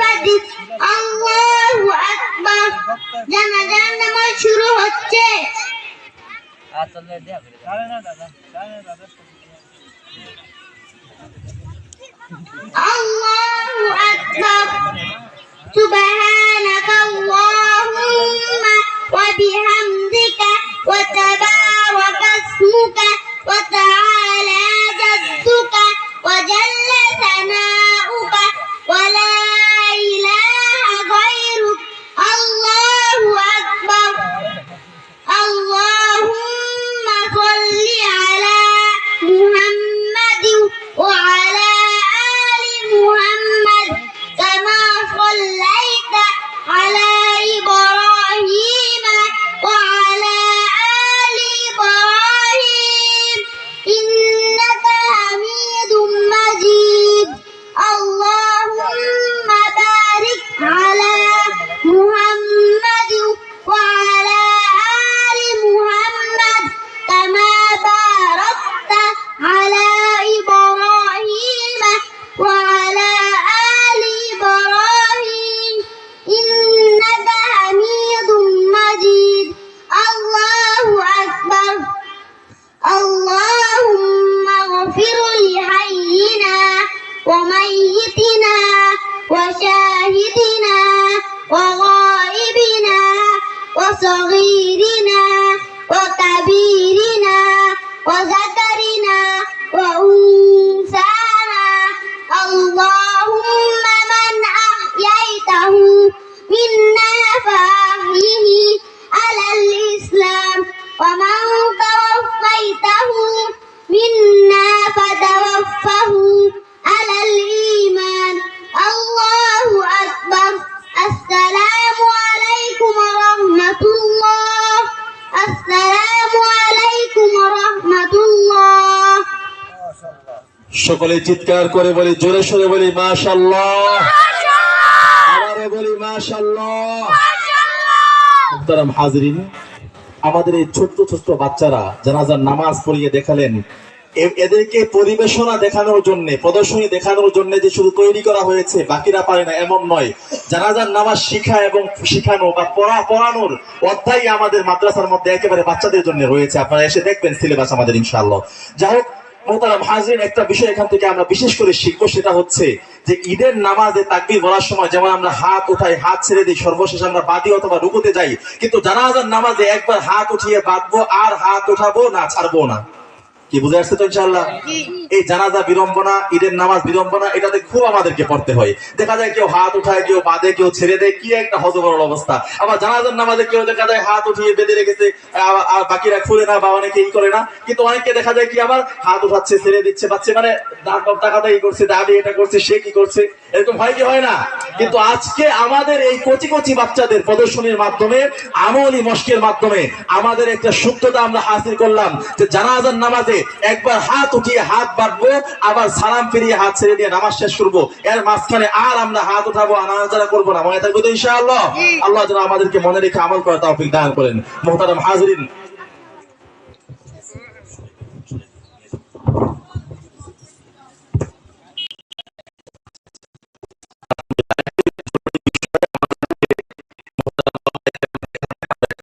ফাজির আল্লাহু আকবার। জানাজার নামাজ শুরু হচ্ছে। আল্লাহু আকবার। সুবহানাকা আল্লাহুম্মা ওয়া বিহামদিকা ওয়া তাবারাকা ইসমুকা ওয়া তাআলা জাদ্দুকা ওয়া জাল্লা সানাউকা ওয়া লা ইলাহা গায়রুক। আল্লাহু আকবার। আল্লাহুম্মা সাল্লি আলা মুহাম্মাদিন ওয়া আলা আলি মুহাম্মাদ কামা সাল্লাইতা আলা ইব্রাহিম ওয়া আলা আলি ইব্রাহিম ইন্নাকা হামিদুম মাজিদ। আল্লাহুম্মা বারিক আলা মুহাম্মাদিন ওয়া আলা আলি মুহাম্মাদ কামা বারাকতা আলা ইব্রাহিম ওয়া আলা আলি ইব্রাহিম ইন্নাকা হামিদুম মাজিদ। আল্লাহু আকবার। আল্লাহুম্মা গফির লিহাইয়িনা ওয়া মাইয়িতিনা ওয়া শাহিদিনা ওয়া গায়িবিনা ওয়া সগীরিনা ওয়া কাবীরিনা ওয়া যাকারিনা ওয়া উনসানা। আল্লাহুম্মা মান আহয়াইতাহু মিন্না ফাহইহি আলাল ইসলাম ওয়া মান তাওয়াফাইতাহু মিন্না ফাতাওয়াফাহু আলাল ঈমান। আল্লাহু আকবার। আসসালামু আলাইকুম ওয়া রাহমাতুল্লাহ। আসসালামু আলাইকুম ওয়া রাহমাতুল্লাহ। সকলে চিৎকার করে বলি, জোরে সোরে বলি মাশাআল্লাহ। আবারও বলি মাশাআল্লাহ। মুহতারাম হাজিরিন, আমাদের এই ছোট্ট ছোট্ট বাচ্চারা জানাজার নামাজ পড়িয়ে দেখালেন। এদেরকে পরিবেশনা দেখানোর জন্য, প্রদর্শনী দেখানোর জন্য যে শুধু তৈরি করা হয়েছে বাকিরা পারে না এমন নয়। জানাজার নামাজ শিখা এবং শিখানো বা পড়ানোর অধ্যায় আমাদের মাদ্রাসার মধ্যে একেবারে বাচ্চাদের জন্য রয়েছে। আপনারা এসে দেখবেন সিলেবাস আমাদের ইনশাআল্লাহ। যাই হোক মুহতারাম হাজিরিন, একটা বিষয় এখান থেকে আমরা বিশেষ করে শিখবো, সেটা হচ্ছে যে ঈদের নামাজে তাকবীর বলার সময় যেমন আমরা হাত উঠাই, হাত ছেড়ে দিই, সর্বশেষ আমরা বাদি অথবা রুকুতে যাই, কিন্তু জানাজার নামাজে একবার হাত উঠিয়ে বাঁধবো আর হাত উঠাবো না, ছাড়বো না। কি বুঝে আসছে তো ইনশাআল্লাহ? এই জানাজা বিড়ম্বনা, ঈদের নামাজ বিড়ম্বনা, এটাতে খুব আমাদেরকে পড়তে হয়। দেখা যায় কেউ হাত উঠায়, কেউ বাঁধে, কেউ ছেড়ে দেয়, কি একটা হযবরল অবস্থা। আবার জানাজার নামাজে কেউ দেখা যায় হাত উঠিয়ে বেঁধে রেখেছে আর বাকিরা খুলে না বা অনেকে ই করে না, কিন্তু অনেককে দেখা যায় কি আবার হাত উঠাচ্ছে, ছেড়ে দিচ্ছে, বাচ্চা মানে টাকাটা ই করছে, দাবি এটা করছে, সে কি করছে, এরকম হয় কি হয় না? কিন্তু আজকে আমাদের এই কচি কচি বাচ্চাদের প্রদর্শনীর মাধ্যমে, আমলি মশকের মাধ্যমে আমাদের একটা সূত্রতা আমরা হাসিল করলাম যে জানাজার নামাজে একবার হাত উঠিয়ে হাত বাঁধবো, আবার সালাম ফিরিয়ে হাত ছেড়ে দিয়ে নামাজ শেষ করবো। এর মাঝখানে আর আমরা হাত উঠাবো, আনাজারা করবো না। মনে থাকবে তো ইনশাআল্লাহ? আল্লাহ যেন আমাদেরকে মনে রেখে আমল করার তৌফিক দান করেন। মুহতারাম হাজিরিন,